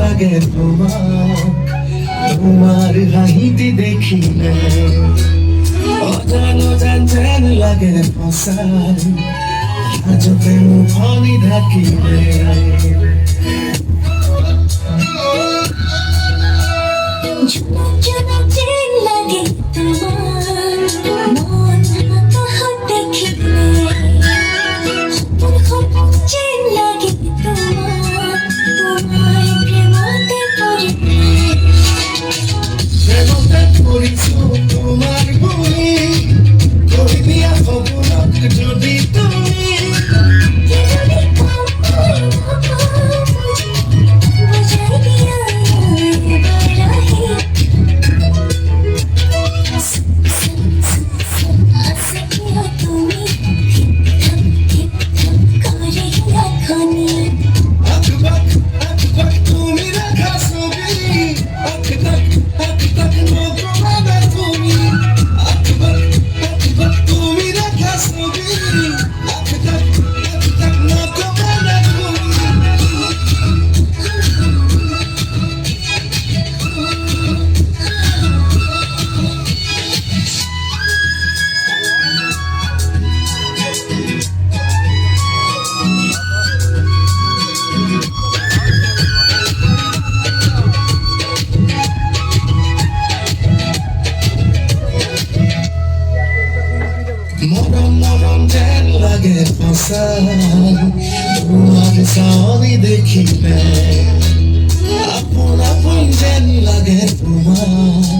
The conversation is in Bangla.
লাগে তোমার হাহিটি দেখিলে অজানো জান লাগে ফসাই আজতে মুখনি ঢাকিলে লাগে তোমার মন কাহা দেখিলে চেন লাগে তোমার প্রেমতে পড়িছো তোমার বলি কই দিয়া খবরক যদি তুমি মরম যেন লাগে ফসাই তোমার সানি দেখিলে আপন যেন লাগে তোমার